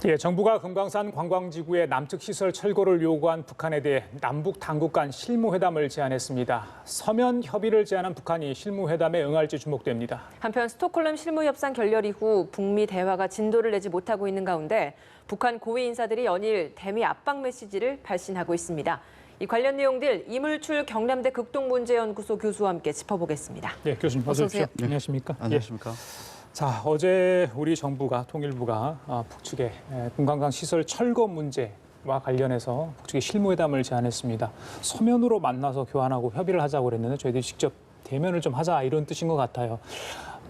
예, 정부가 금강산 관광지구의 남측 시설 철거를 요구한 북한에 대해 남북 당국 간 실무회담을 제안했습니다. 서면 협의를 제안한 북한이 실무회담에 응할지 주목됩니다. 한편 스톡홀름 실무협상 결렬 이후 북미 대화가 진도를 내지 못하고 있는 가운데 북한 고위 인사들이 연일 대미 압박 메시지를 발신하고 있습니다. 이 관련 내용들 이물출 경남대 극동문제연구소 교수와 함께 짚어보겠습니다. 예, 교수님 어서 오십시오. 네. 안녕하십니까? 안녕하십니까? 예. 자, 어제 우리 정부가 통일부가 북측의 금강산 시설 철거 문제와 관련해서 북측의 실무회담을 제안했습니다. 서면으로 만나서 교환하고 협의를 하자고 그랬는데 저희들이 직접 대면을 좀 하자 이런 뜻인 것 같아요.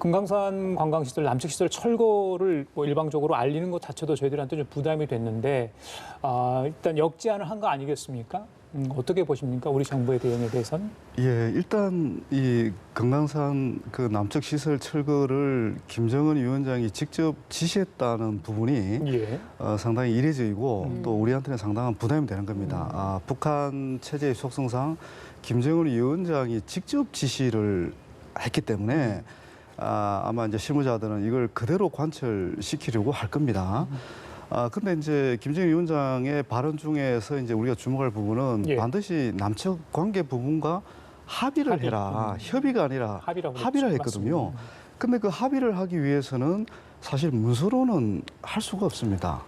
금강산 관광시설, 남측 시설 철거를 일방적으로 알리는 것 자체도 저희들한테 좀 부담이 됐는데 일단 역제안을 한 거 아니겠습니까? 어떻게 보십니까? 우리 정부의 대응에 대해서는? 예, 일단 이 금강산 그 남측 시설 철거를 김정은 위원장이 직접 지시했다는 부분이 예. 상당히 이례적이고 또 우리한테는 상당한 부담이 되는 겁니다. 북한 체제의 속성상 김정은 위원장이 직접 지시를 했기 때문에 아마 이제 실무자들은 이걸 그대로 관철시키려고 할 겁니다. 근데 이제 김정일 위원장의 발언 중에서 이제 우리가 주목할 부분은 예. 반드시 남측 관계 부분과 합의를 해라. 협의가 아니라 합의를 했거든요. 맞습니다. 근데 그 합의를 하기 위해서는 사실 문서로는 할 수가 없습니다.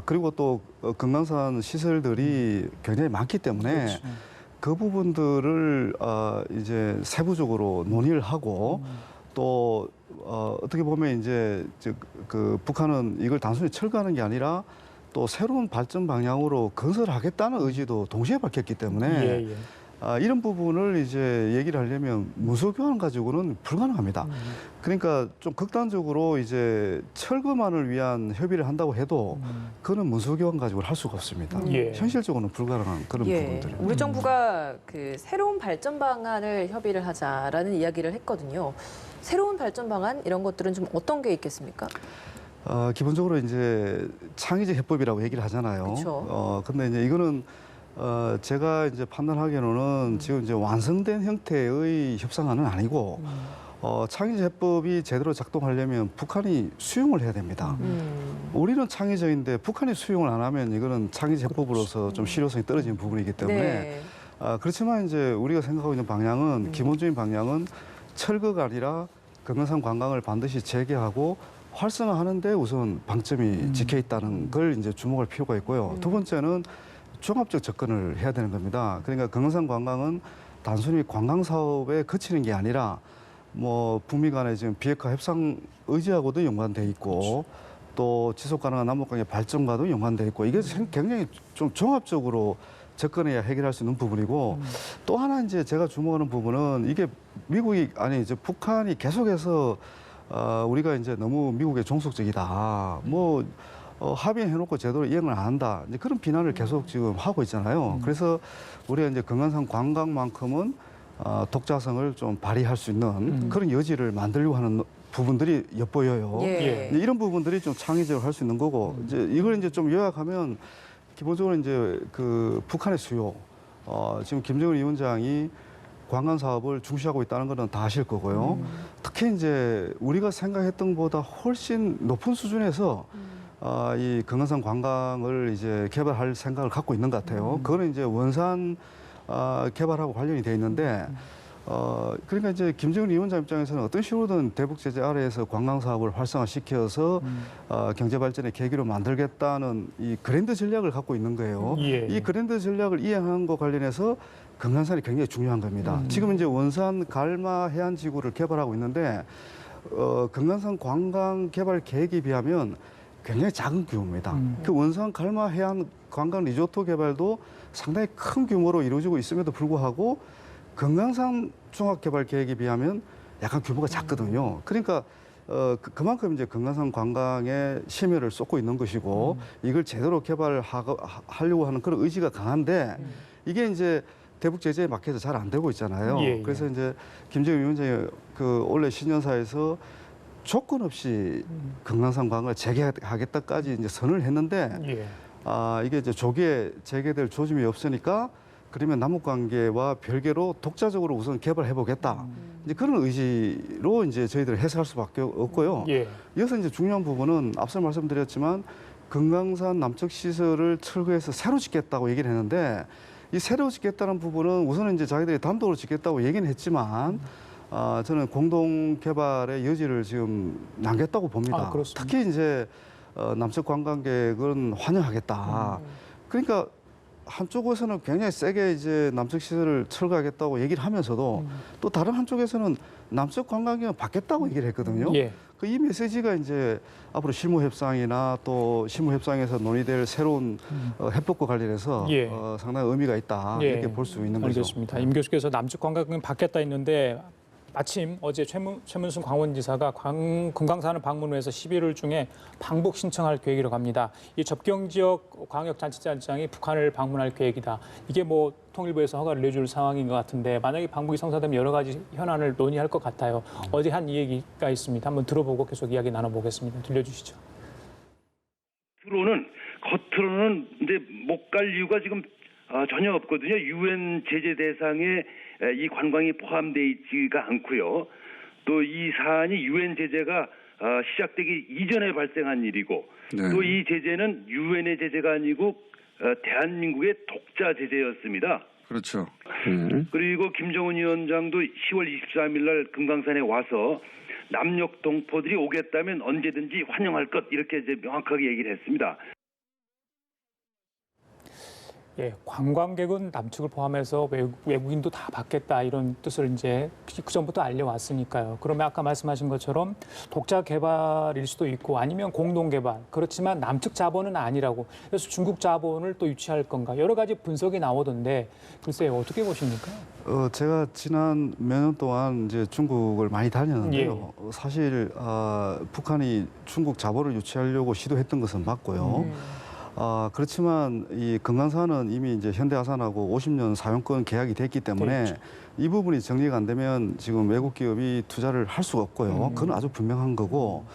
그리고 또 금강산 시설들이 굉장히 많기 때문에 그렇죠. 그 부분들을 이제 세부적으로 논의를 하고 또 어떻게 보면 이제 그 북한은 이걸 단순히 철거하는 게 아니라 또 새로운 발전 방향으로 건설하겠다는 의지도 동시에 밝혔기 때문에 예, 예. 이런 부분을 이제 얘기를 하려면 문서 교환 가지고는 불가능합니다. 그러니까 좀 극단적으로 이제 철거만을 위한 협의를 한다고 해도 그거는 문서 교환 가지고 할 수가 없습니다. 예. 현실적으로는 불가능한 그런 부분들입니다. 우리 정부가 그 새로운 발전 방안을 협의를 하자라는 이야기를 했거든요. 새로운 발전 방안 이런 것들은 좀 어떤 게 있겠습니까? 기본적으로 이제 창의적 해법이라고 얘기를 하잖아요. 그렇죠. 근데 이제 이거는 제가 이제 판단하기로는 지금 이제 완성된 형태의 협상안은 아니고 창의적 해법이 제대로 작동하려면 북한이 수용을 해야 됩니다. 우리는 창의적인데 북한이 수용을 안 하면 이거는 창의적 해법으로서 좀 실효성이 떨어지는 부분이기 때문에 네. 그렇지만 이제 우리가 생각하고 있는 방향은 기본적인 방향은 철거가 아니라 금강산 관광을 반드시 재개하고 활성화하는데 우선 방점이 찍혀 있다는 걸 이제 주목할 필요가 있고요. 두 번째는 종합적 접근을 해야 되는 겁니다. 그러니까 금강산 관광은 단순히 관광 사업에 그치는 게 아니라 뭐 북미 간의 지금 비핵화 협상 의지하고도 연관돼 있고 또 지속 가능한 남북관계 발전과도 연관돼 있고 이게 굉장히 좀 종합적으로 접근해야 해결할 수 있는 부분이고 또 하나 이제 제가 주목하는 부분은 이게 미국이 아니 이제 북한이 계속해서 우리가 이제 너무 미국에 종속적이다. 뭐 합의해놓고 제대로 이행을 안 한다. 이제 그런 비난을 계속 지금 하고 있잖아요. 그래서 우리가 이제 금강산 관광만큼은 독자성을 좀 발휘할 수 있는 그런 여지를 만들려고 하는 부분들이 엿보여요. 예. 이런 부분들이 좀 창의적으로 할 수 있는 거고 이제 이걸 이제 좀 요약하면 기본적으로 이제 그 북한의 수요, 지금 김정은 위원장이 관광 사업을 중시하고 있다는 것은 다 아실 거고요. 특히 이제 우리가 생각했던 것보다 훨씬 높은 수준에서 이 금강산 관광을 이제 개발할 생각을 갖고 있는 것 같아요. 그거는 이제 원산 개발하고 관련이 돼 있는데 그러니까 이제 김정은 위원장 입장에서는 어떤 식으로든 대북 제재 아래에서 관광 사업을 활성화시켜서 경제 발전의 계기로 만들겠다는 이 그랜드 전략을 갖고 있는 거예요. 예. 이 그랜드 전략을 이행하는 것 관련해서 금강산이 굉장히 중요한 겁니다. 지금 이제 원산 갈마 해안 지구를 개발하고 있는데 금강산 관광 개발 계획에 비하면 굉장히 작은 규모입니다. 그 원산 갈마 해안 관광 리조트 개발도 상당히 큰 규모로 이루어지고 있음에도 불구하고 금강산 종합개발 계획에 비하면 약간 규모가 작거든요. 그러니까 그만큼 이제 금강산 관광에 심혈을 쏟고 있는 것이고 이걸 제대로 개발하려고 하는 그런 의지가 강한데 이게 이제 대북 제재에 막혀서 잘 안 되고 있잖아요. 예. 그래서 이제 김정일 위원장이 그 원래 신년사에서 조건 없이 금강산 관광을 재개하겠다까지 이제 선을 했는데 예. 이게 이제 조기에 재개될 조짐이 없으니까 그러면 남북 관계와 별개로 독자적으로 우선 개발해 보겠다. 이제 그런 의지로 이제 저희들 해석할 수밖에 없고요. 예. 여기서 이제 중요한 부분은 앞서 말씀드렸지만 금강산 남측 시설을 철거해서 새로 짓겠다고 얘기를 했는데 이 새로 짓겠다는 부분은 우선은 이제 자기들이 단독으로 짓겠다고 얘기는 했지만 저는 공동 개발의 여지를 지금 남겼다고 봅니다. 아, 그렇습니까? 특히 이제 남측 관광객은 환영하겠다. 그러니까 한쪽에서는 굉장히 세게 이제 남측 시설을 철거하겠다고 얘기를 하면서도 또 다른 한쪽에서는 남측 관광객은 받겠다고 얘기를 했거든요. 예. 그 이 메시지가 이제 앞으로 실무 협상이나 또 실무 협상에서 논의될 새로운 해법과 관련해서 예. 상당히 의미가 있다 예. 이렇게 볼 수 있는 거죠. 알겠습니다. 임 교수께서 남측 관광객은 받겠다 했는데 마침 어제 최문순 광원지사가 금강산을 방문해서 11월 중에 방북 신청할 계획이라고 합니다. 이 접경 지역 광역자치단장이 북한을 방문할 계획이다. 이게 뭐 통일부에서 허가를 내줄 상황인 것 같은데 만약에 방북이 성사되면 여러 가지 현안을 논의할 것 같아요. 어제 한 얘기가 있습니다. 한번 들어보고 계속 이야기 나눠보겠습니다. 들려주시죠. 겉으로는 이제 못 갈 이유가 지금 전혀 없거든요. 유엔 제재 대상에 이 관광이 포함되어 있지가 않고요. 또 이 사안이 유엔 제재가 시작되기 이전에 발생한 일이고 네. 또 이 제재는 유엔의 제재가 아니고 대한민국의 독자 제재였습니다. 그렇죠. 그리고 김정은 위원장도 10월 23일 날 금강산에 와서 남녘 동포들이 오겠다면 언제든지 환영할 것 이렇게 이제 명확하게 얘기를 했습니다. 예, 관광객은 남측을 포함해서 외국인도 다 받겠다 이런 뜻을 이제 그 전부터 알려왔으니까요. 그러면 아까 말씀하신 것처럼 독자 개발일 수도 있고 아니면 공동 개발. 그렇지만 남측 자본은 아니라고. 그래서 중국 자본을 또 유치할 건가. 여러 가지 분석이 나오던데 글쎄 어떻게 보십니까? 제가 지난 몇 년 동안 이제 중국을 많이 다녔는데요. 사실 북한이 중국 자본을 유치하려고 시도했던 것은 맞고요. 그렇지만 이 금강산은 이미 이제 현대아산하고 50년 사용권 계약이 됐기 때문에 그렇죠. 이 부분이 정리가 안 되면 지금 외국 기업이 투자를 할 수가 없고요. 그건 아주 분명한 거고.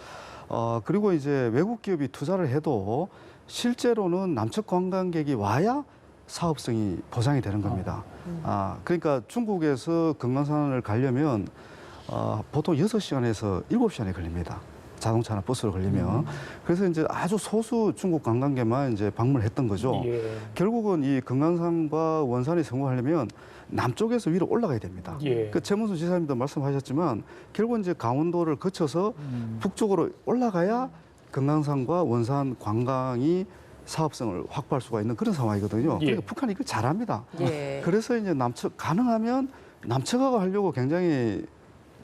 그리고 이제 외국 기업이 투자를 해도 실제로는 남측 관광객이 와야 사업성이 보장이 되는 겁니다. 그러니까 중국에서 금강산을 가려면 보통 6시간에서 7시간이 걸립니다. 자동차나 버스로 걸리면. 그래서 이제 아주 소수 중국 관광객만 이제 방문했던 거죠. 예. 결국은 이 금강산과 원산이 성공하려면 남쪽에서 위로 올라가야 됩니다. 예. 그 최문수 지사님도 말씀하셨지만 결국 이제 강원도를 거쳐서 북쪽으로 올라가야 금강산과 원산 관광이 사업성을 확보할 수가 있는 그런 상황이거든요. 예. 그러니까 북한이 이걸 잘합니다. 예. 그래서 이제 남측 가능하면 남측하고 하려고 굉장히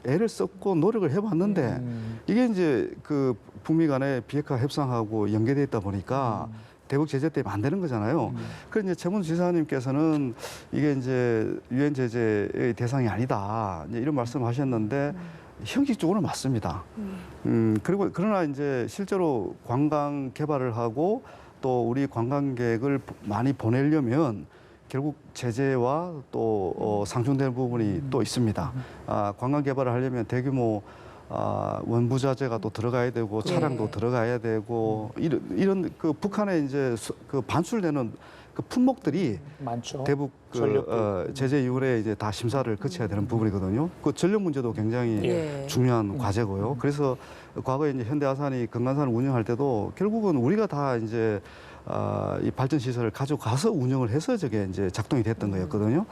애를 썼고 노력을 해봤는데 이게 이제 그 북미 간의 비핵화 협상하고 연계돼 있다 보니까 대북 제재 때문에 안 되는 거잖아요. 그래서 이제 최문수 지사님께서는 이게 이제 유엔 제재의 대상이 아니다. 이제 이런 말씀하셨는데 형식적으로 맞습니다. 그리고 그러나 이제 실제로 관광 개발을 하고 또 우리 관광객을 많이 보내려면 결국 제재와 또 상충되는 부분이 또 있습니다. 관광 개발을 하려면 대규모 원부자재가 또 들어가야 되고 차량도 들어가야 되고 이런 그 북한에 이제 그 반출되는 그 품목들이 많죠. 대북 그 제재 이후에 이제 다 심사를 거쳐야 되는 부분이거든요. 그 전력 문제도 굉장히 중요한 과제고요. 그래서 과거에 이제 현대아산이 금강산을 운영할 때도 결국은 우리가 다 이제 이 발전 시설을 가져가서 운영을 해서 저게 이제 작동이 됐던 거였거든요.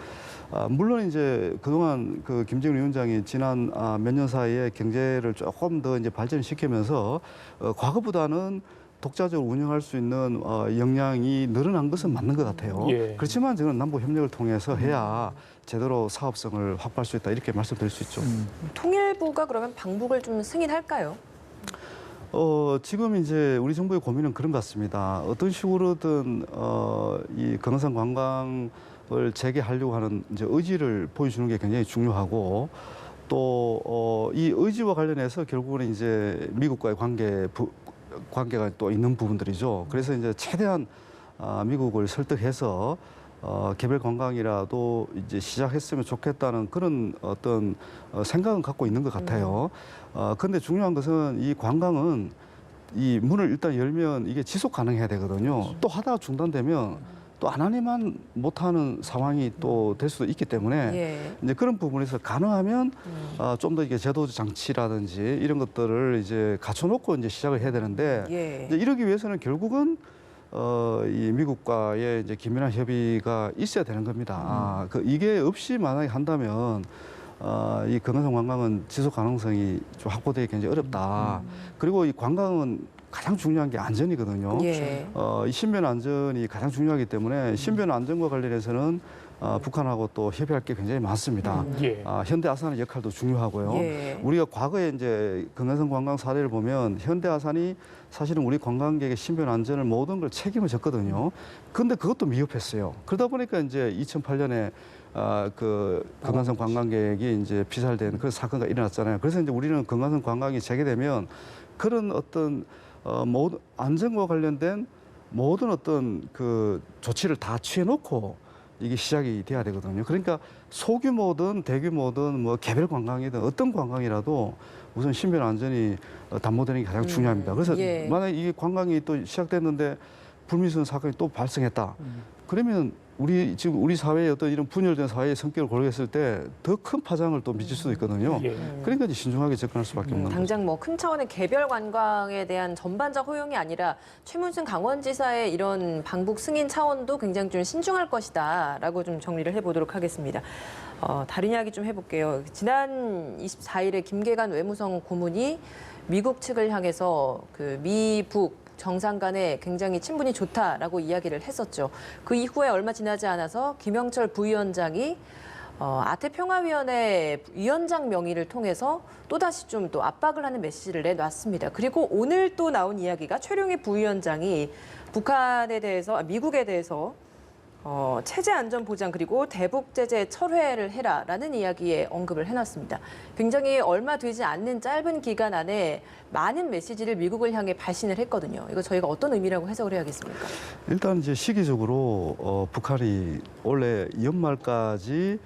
물론 이제 그동안 그 김정일 위원장이 지난 몇 년 사이에 경제를 조금 더 이제 발전시키면서 과거보다는 독자적으로 운영할 수 있는 역량이 늘어난 것은 맞는 것 같아요. 예. 그렇지만 저는 남북 협력을 통해서 해야 제대로 사업성을 확보할 수 있다 이렇게 말씀드릴 수 있죠. 통일부가 그러면 방북을 좀 승인할까요? 지금 이제 우리 정부의 고민은 그런 것 같습니다. 어떤 식으로든 이 금강산 관광을 재개하려고 하는 이제 의지를 보여주는 게 굉장히 중요하고 또 이 의지와 관련해서 결국은 이제 미국과의 관계가 또 있는 부분들이죠. 그래서 이제 최대한 미국을 설득해서 개별 관광이라도 이제 시작했으면 좋겠다는 그런 어떤 생각은 갖고 있는 것 같아요. 그런데 중요한 것은 이 관광은 이 문을 일단 열면 이게 지속 가능해야 되거든요. 또 하다가 중단되면 또 하나님만 못하는 상황이 또 될 수도 있기 때문에 예. 이제 그런 부분에서 가능하면 좀 더 이게 제도 장치라든지 이런 것들을 이제 갖춰놓고 이제 시작을 해야 되는데 예. 이제 이러기 위해서는 결국은 이 미국과의 이제 긴밀한 협의가 있어야 되는 겁니다. 이게 없이 만약에 한다면 이 금강산 관광은 지속 가능성이 좀 확보되기 굉장히 어렵다. 그리고 이 관광은 가장 중요한 게 안전이거든요. 예. 이 신변 안전이 가장 중요하기 때문에 신변 안전과 관련해서는 북한하고 또 협의할 게 굉장히 많습니다. 예. 현대아산의 역할도 중요하고요. 예. 우리가 과거에 이제 금강산 관광 사례를 보면 현대아산이 사실은 우리 관광객의 신변 안전을 모든 걸 책임을 졌거든요. 근데 그것도 미흡했어요. 그러다 보니까 이제 2008년에 그 금강산 관광객이 이제 피살된 그런 사건가 일어났잖아요. 그래서 이제 우리는 금강산 관광이 재개되면 그런 어떤 모든 안전과 관련된 모든 어떤 그 조치를 다 취해놓고 이게 시작이 돼야 되거든요. 그러니까 소규모든 대규모든 뭐 개별 관광이든 어떤 관광이라도 우선 신변 안전이 담보되는 게 가장 중요합니다. 그래서 예. 만약에 이게 관광이 또 시작됐는데 불미스러운 사건이 또 발생했다. 그러면 우리 사회의 어떤 이런 분열된 사회의 성격을 고려했을 때 더 큰 파장을 또 미칠 수도 있거든요. 예. 그러니까 이제 신중하게 접근할 수밖에 없는 거죠. 당장 뭐 큰 차원의 개별 관광에 대한 전반적 허용이 아니라 최문순 강원지사의 이런 방북 승인 차원도 굉장히 좀 신중할 것이다라고 좀 정리를 해보도록 하겠습니다. 다른 이야기 좀 해볼게요. 지난 24일에 김계관 외무성 고문이 미국 측을 향해서 그 미북 정상 간에 굉장히 친분이 좋다라고 이야기를 했었죠. 그 이후에 얼마 지나지 않아서 김영철 부위원장이 아태평화위원회 위원장 명의를 통해서 또다시 좀 또 압박을 하는 메시지를 내놨습니다. 그리고 오늘 또 나온 이야기가 최룡희 부위원장이 미국에 대해서 체제 안전 보장 그리고 대북 제재 철회를 해라라는 이야기에 언급을 해놨습니다. 굉장히 얼마 되지 않는 짧은 기간 안에 많은 메시지를 미국을 향해 발신을 했거든요. 이거 저희가 어떤 의미라고 해석을 해야겠습니까? 일단 이제 시기적으로 북한이 올해 연말까지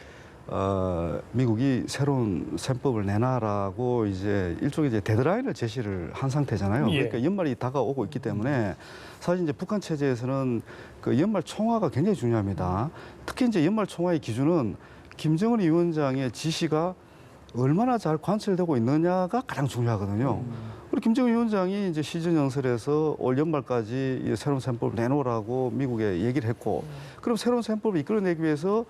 미국이 새로운 셈법을 내놔라고 이제 일종의 이제 데드라인을 제시를 한 상태잖아요. 예. 그러니까 연말이 다가오고 있기 때문에 사실 이제 북한 체제에서는 그 연말 총화가 굉장히 중요합니다. 특히 이제 연말 총화의 기준은 김정은 위원장의 지시가 얼마나 잘 관철되고 있느냐가 가장 중요하거든요. 우리 김정은 위원장이 이제 시즌 연설에서 올 연말까지 이 새로운 셈법을 내놓으라고 미국에 얘기를 했고, 그럼 새로운 셈법을 이끌어내기 위해서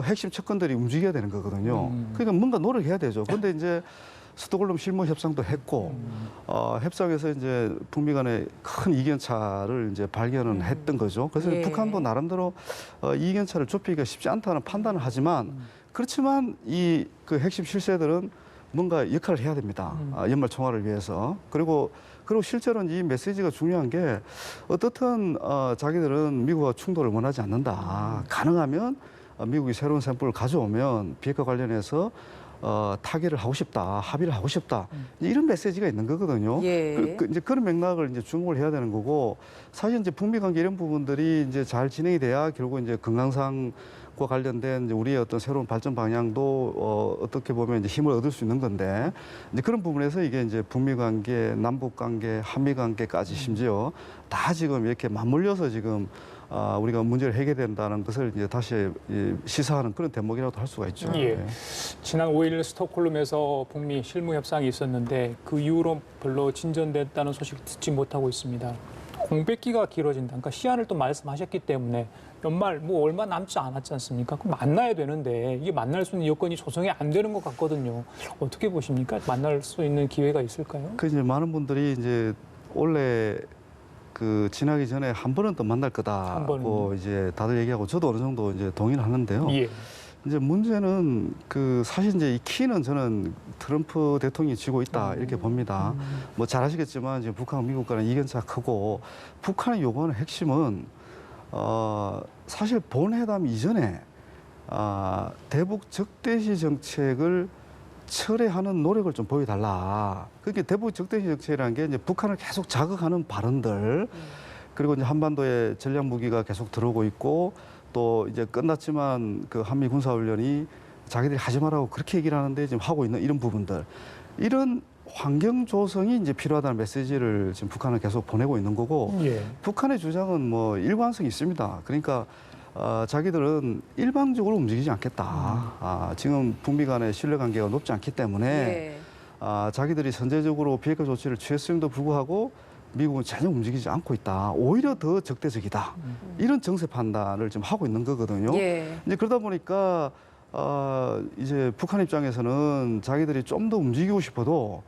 핵심 측근들이 움직여야 되는 거거든요. 그러니까 뭔가 노력해야 되죠. 그런데 이제 스톡홀름 실무 협상도 했고, 협상에서 이제 북미 간의 큰 이견차를 이제 발견은 했던 거죠. 그래서 예. 북한도 나름대로 이견차를 좁히기가 쉽지 않다는 판단을 하지만, 그렇지만 이 그 핵심 실세들은 뭔가 역할을 해야 됩니다. 연말 총화를 위해서. 그리고 실제로는 이 메시지가 중요한 게 어떻든 자기들은 미국과 충돌을 원하지 않는다. 가능하면 미국이 새로운 셈법을 가져오면 비핵화 관련해서 타결을 하고 싶다, 합의를 하고 싶다, 이런 메시지가 있는 거거든요. 예. 이제 그런 맥락을 이제 주목을 해야 되는 거고, 사실 이제 북미 관계 이런 부분들이 이제 잘 진행이 돼야 결국 이제 금강산과 관련된 이제 우리의 어떤 새로운 발전 방향도 어떻게 보면 이제 힘을 얻을 수 있는 건데, 이제 그런 부분에서 이게 이제 북미 관계, 남북 관계, 한미 관계까지 심지어 다 지금 이렇게 맞물려서 지금 우리가 문제를 해결된다는 것을 이제 다시 시사하는 그런 대목이라고 할 수가 있죠. 예. 네. 지난 5일 스톡홀름에서 북미 실무 협상이 있었는데 그 이후로 별로 진전됐다는 소식 듣지 못하고 있습니다. 공백기가 길어진다. 그러니까 시한을 또 말씀하셨기 때문에 연말 뭐 얼마 남지 않았지 않습니까? 그럼 만나야 되는데 이게 만날 수 있는 여건이 조성이 안 되는 것 같거든요. 어떻게 보십니까? 만날 수 있는 기회가 있을까요? 그 이제 많은 분들이 이제 원래 그 지나기 전에 한 번은 또 만날 거다고 이제 다들 얘기하고 저도 어느 정도 이제 동의를 하는데요. 예. 이제 문제는 그 사실 이제 이 키는 저는 트럼프 대통령이 쥐고 있다 이렇게 봅니다. 뭐 잘 아시겠지만 이제 북한, 미국 간의 이견차가 크고 북한이 요구하는 핵심은 사실 본회담 이전에 대북 적대시 정책을 철회하는 노력을 좀 보여달라. 그게 대북 적대시 정책이라는 게 이제 북한을 계속 자극하는 발언들, 그리고 이제 한반도에 전략 무기가 계속 들어오고 있고, 또 이제 끝났지만 그 한미 군사훈련이 자기들이 하지 말라고 그렇게 얘기를 하는데 지금 하고 있는 이런 부분들, 이런 환경 조성이 이제 필요하다는 메시지를 지금 북한은 계속 보내고 있는 거고 예. 북한의 주장은 뭐 일관성이 있습니다. 그러니까 자기들은 일방적으로 움직이지 않겠다. 지금 북미 간의 신뢰 관계가 높지 않기 때문에 예. 자기들이 선제적으로 비핵화 조치를 취했음에도 불구하고 미국은 전혀 움직이지 않고 있다. 오히려 더 적대적이다. 이런 정세 판단을 지금 하고 있는 거거든요. 예. 이제 그러다 보니까 이제 북한 입장에서는 자기들이 좀 더 움직이고 싶어도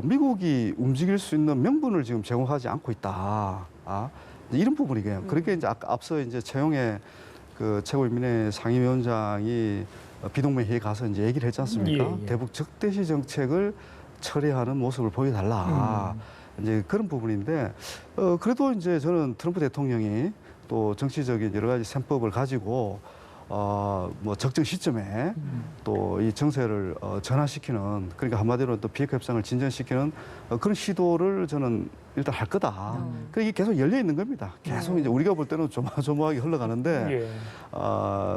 미국이 움직일 수 있는 명분을 지금 제공하지 않고 있다. 이제 이런 부분이에요. 그렇게 이제 앞서 이제 최용해 그 최고인민회 상임위원장이 비동맹 회의에 가서 이제 얘기를 했지 않습니까? 예, 예. 대북 적대시 정책을 처리하는 모습을 보여달라. 이제 그런 부분인데 그래도 이제 저는 트럼프 대통령이 또 정치적인 여러 가지 셈법을 가지고 뭐 적정 시점에 또 이 정세를 전환시키는 그러니까 한마디로 또 비핵화 협상을 진전시키는 그런 시도를 저는 일단 할 거다. 그러니까 이게 계속 열려 있는 겁니다. 계속 이제 우리가 볼 때는 조마조마하게 흘러가는데 예.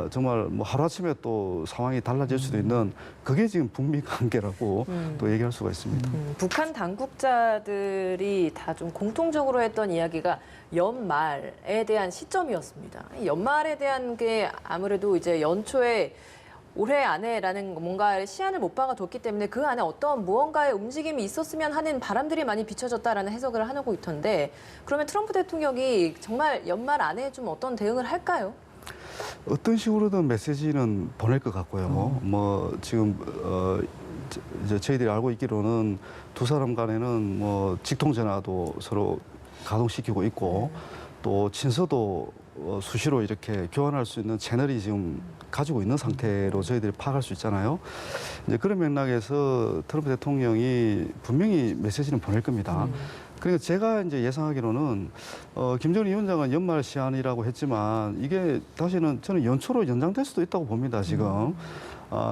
정말 뭐 하루아침에 또 상황이 달라질 수도 있는 그게 지금 북미 관계라고 또 얘기할 수가 있습니다. 북한 당국자들이 다 좀 공통적으로 했던 이야기가 연말에 대한 시점이었습니다. 이 연말에 대한 게 아무래도 이제 연초에 올해 안에라는 뭔가 시한을 못 박아뒀기 때문에 그 안에 어떤 무언가의 움직임이 있었으면 하는 바람들이 많이 비춰졌다라는 해석을 하고 있던데 그러면 트럼프 대통령이 정말 연말 안에 좀 어떤 대응을 할까요? 어떤 식으로든 메시지는 보낼 것 같고요. 뭐 지금 이제 저희들이 알고 있기로는 두 사람 간에는 뭐 직통 전화도 서로 가동시키고 있고 또 친서도 수시로 이렇게 교환할 수 있는 채널이 지금 가지고 있는 상태로 저희들이 파악할 수 있잖아요. 이제 그런 맥락에서 트럼프 대통령이 분명히 메시지는 보낼 겁니다. 그러니까 제가 이제 예상하기로는 김정은 위원장은 연말 시한이라고 했지만 이게 다시는 저는 연초로 연장될 수도 있다고 봅니다. 지금.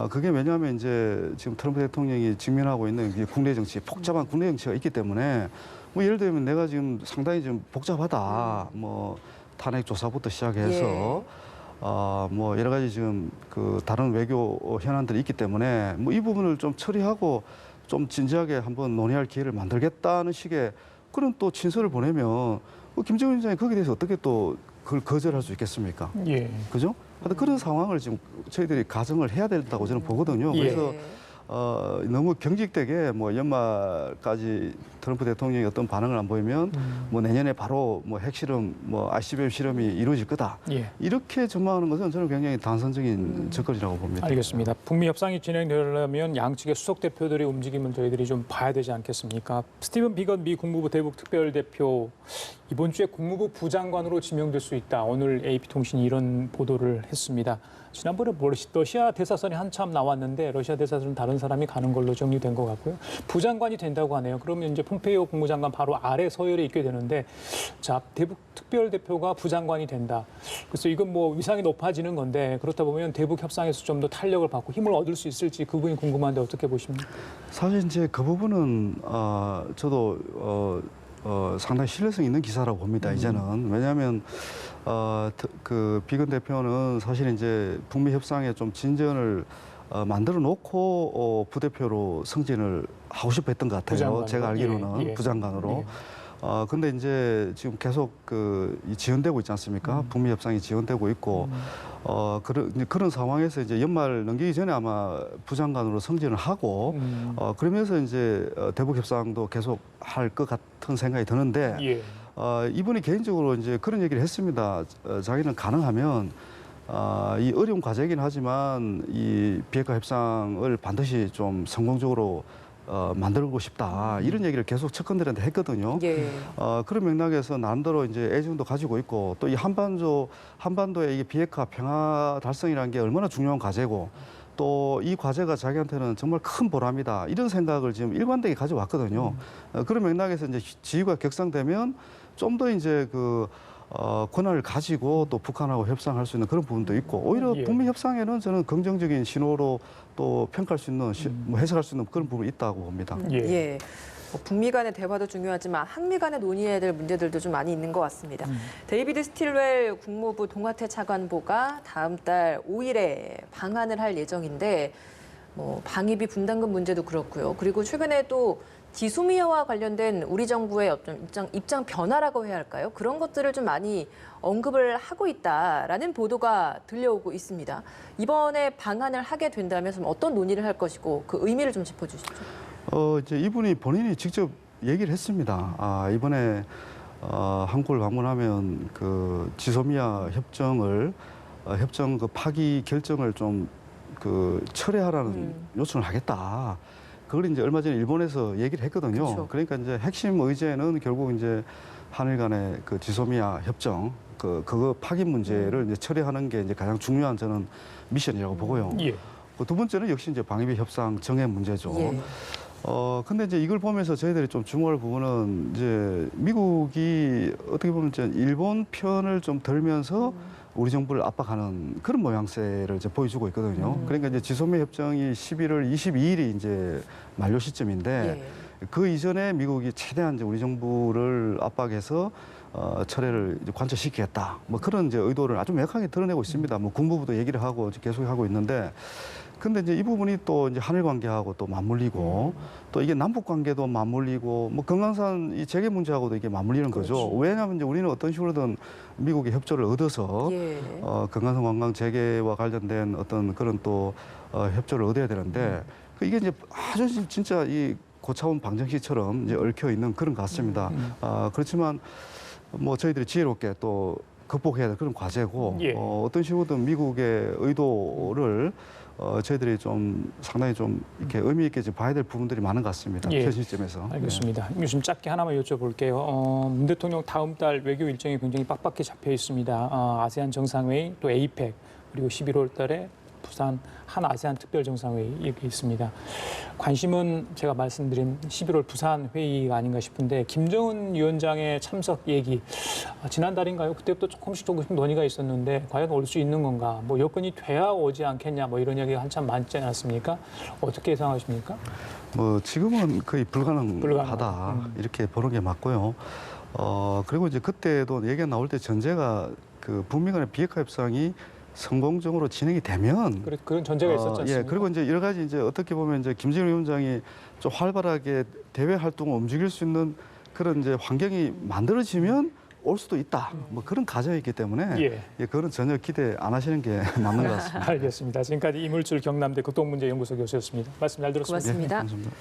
그게 왜냐하면 이제 지금 트럼프 대통령이 직면하고 있는 국내 정치, 복잡한 국내 정치가 있기 때문에 뭐 예를 들면 내가 지금 상당히 좀 복잡하다. 뭐 탄핵 조사부터 시작해서 뭐 여러 가지 지금 그 다른 외교 현안들이 있기 때문에 뭐 이 부분을 좀 처리하고 좀 진지하게 한번 논의할 기회를 만들겠다는 식의 그런 또 친서를 보내면 김정은 위원장이 거기에 대해서 어떻게 또 그걸 거절할 수 있겠습니까? 예. 그죠? 하여튼 그런 상황을 지금 저희들이 가정을 해야 된다고 저는 보거든요. 예. 그래서 너무 경직되게 뭐 연말까지 트럼프 대통령이 어떤 반응을 안 보이면 뭐 내년에 바로 뭐 핵실험, 뭐 ICBM 실험이 이루어질 거다. 예. 이렇게 전망하는 것은 저는 굉장히 단선적인 접근이라고 봅니다. 알겠습니다. 북미 협상이 진행되려면 양측의 수석 대표들의 움직임을 저희들이 좀 봐야 되지 않겠습니까? 스티븐 비건 미 국무부 대북 특별대표 이번 주에 국무부 부장관으로 지명될 수 있다. 오늘 AP통신이 이런 보도를 했습니다. 지난번에 러시아 대사선이 한참 나왔는데 러시아 대사선은 다른 사람이 가는 걸로 정리된 것 같고요. 부장관이 된다고 하네요. 그러면 이제 폼페이오 국무장관 바로 아래 서열에 있게 되는데 자, 대북 특별대표가 부장관이 된다. 그래서 이건 뭐 위상이 높아지는 건데 그렇다 보면 대북 협상에서 좀 더 탄력을 받고 힘을 얻을 수 있을지 그 부분이 궁금한데 어떻게 보십니까? 사실 이제 그 부분은 저도 상당히 신뢰성 있는 기사라고 봅니다. 이제는 왜냐하면 그 비건 대표는 사실 이제 북미 협상에 좀 진전을 만들어 놓고 부대표로 승진을 하고 싶어 했던 것 같아요. 부장관으로? 제가 알기로는 예, 예. 부장관으로. 예. 근데 이제 지금 계속 지연되고 있지 않습니까? 북미 협상이 지연되고 있고, 그런 상황에서 이제 연말 넘기기 전에 아마 부장관으로 승진을 하고, 그러면서 이제 대북 협상도 계속 할 것 같은 생각이 드는데, 예. 이분이 개인적으로 이제 그런 얘기를 했습니다. 자기는 가능하면 이 어려운 과제이긴 하지만 이 비핵화 협상을 반드시 좀 성공적으로 만들고 싶다 이런 얘기를 계속 측근들한테 했거든요. 예. 그런 맥락에서 나름대로 이제 애정도 가지고 있고 또 이 한반도의 이게 비핵화 평화 달성이라는 게 얼마나 중요한 과제고 또 이 과제가 자기한테는 정말 큰 보람이다 이런 생각을 지금 일관되게 가져왔거든요. 그런 맥락에서 이제 지위가 격상되면 좀 더 이제 권한을 가지고 또 북한하고 협상할 수 있는 그런 부분도 있고 오히려 예. 북미 협상에는 저는 긍정적인 신호로 또 평가할 수 있는 뭐 해석할 수 있는 그런 부분이 있다고 봅니다. 예. 예. 뭐 북미 간의 대화도 중요하지만 한미 간의 논의해야 될 문제들도 좀 많이 있는 것 같습니다. 데이비드 스틸웰 국무부 동아태 차관보가 다음 달 5일에 방한을 할 예정인데 뭐 방위비 분담금 문제도 그렇고요. 그리고 최근에 또 지소미아와 관련된 우리 정부의 어떤 입장 변화라고 해야 할까요? 그런 것들을 좀 많이 언급을 하고 있다라는 보도가 들려오고 있습니다. 이번에 방한을 하게 된다면 좀 어떤 논의를 할 것이고 그 의미를 좀 짚어주시죠. 이제 이분이 본인이 직접 얘기를 했습니다. 이번에 한국을 방문하면 그 지소미아 협정 그 파기 결정을 좀 그 철회하라는 요청을 하겠다. 그걸 이제 얼마 전에 일본에서 얘기를 했거든요. 그렇죠. 그러니까 이제 핵심 의제는 결국 이제 한일 간의 그 지소미아 협정 그거 파기 문제를 이제 처리하는 게 이제 가장 중요한 저는 미션이라고 보고요. 예. 그 두 번째는 역시 이제 방위비 협상 정해 문제죠. 예. 근데 이제 이걸 보면서 저희들이 좀 주목할 부분은 이제 미국이 어떻게 보면 이제 일본 편을 좀 들면서 우리 정부를 압박하는 그런 모양새를 이제 보여주고 있거든요. 그러니까 이제 지소미아 협정이 11월 22일이 이제 만료 시점인데 예. 그 이전에 미국이 최대한 이제 우리 정부를 압박해서 철회를 이제 관철시키겠다. 뭐 그런 이제 의도를 아주 명확하게 드러내고 있습니다. 뭐 국무부도 얘기를 하고 계속 하고 있는데, 근데 이제 이 부분이 또 이제 한일 관계하고 또 맞물리고 또 이게 남북 관계도 맞물리고 뭐 금강산 이 재개 문제하고도 이게 맞물리는 거죠. 왜냐하면 이제 우리는 어떤 식으로든 미국의 협조를 얻어서 예. 금강산 관광 재개와 관련된 어떤 그런 또 협조를 얻어야 되는데 이게 이제 아주 진짜 이 고차원 방정식처럼 이제 얽혀 있는 그런 것 같습니다. 그렇지만 뭐 저희들이 지혜롭게 또 극복해야 될 그런 과제고 예. 어떤 식으로든 미국의 의도를 저희들이 좀 상당히 좀 이렇게 의미 있게 좀 봐야 될 부분들이 많은 것 같습니다. 예. 현 시점에서. 알겠습니다. 요즘 짧게 하나만 여쭤볼게요. 문 대통령 다음 달 외교 일정이 굉장히 빡빡히 잡혀 있습니다. 아세안 정상회의, 또 에이펙, 그리고 11월 달에 부산 한 아세안 특별 정상회의 이렇게 있습니다. 관심은 제가 말씀드린 11월 부산 회의가 아닌가 싶은데 김정은 위원장의 참석 얘기 지난달인가요? 그때부터 조금씩 논의가 있었는데 과연 올 수 있는 건가? 뭐 여건이 돼야 오지 않겠냐? 뭐 이런 얘기가 한참 많지 않았습니까? 어떻게 예상하십니까? 뭐 지금은 거의 불가능하다 이렇게 보는 게 맞고요. 그리고 이제 그때도 얘기가 나올 때 전제가 그 북미 간의 비핵화 협상이 성공적으로 진행이 되면 그런 전제가 있었지 않습니까? 예, 그리고 이제 여러 가지 이제 어떻게 보면 이제 김정일 위원장이 좀 활발하게 대외 활동을 움직일 수 있는 그런 이제 환경이 만들어지면 올 수도 있다. 뭐 그런 가정이 있기 때문에 예. 그거는 전혀 기대 안 하시는 게 맞는 것 같습니다. 알겠습니다. 지금까지 이물질 경남대 극동문제연구소 교수였습니다. 말씀 잘 들었습니다. 고맙습니다. 예, 감사합니다.